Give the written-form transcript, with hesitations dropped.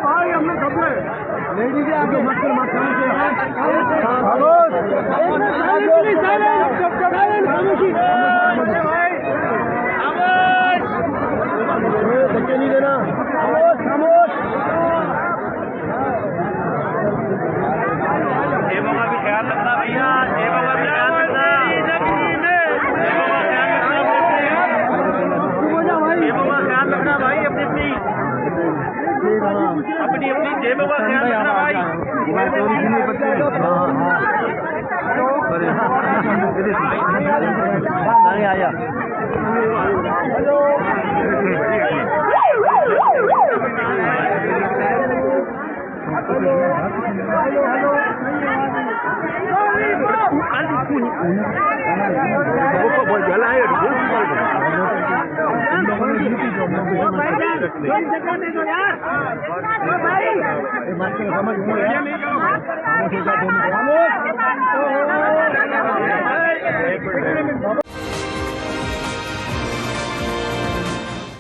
भाई हमने कपड़े ले लीजिए आगे मत धक्के नहीं देना। खामोश जेबों का भी ख्याल रखना भैया, जेबों का भी ख्याल रखना, जेबों का ख्याल रखना भाई, अपनी जेबों का ख्याल रखना भाई। आया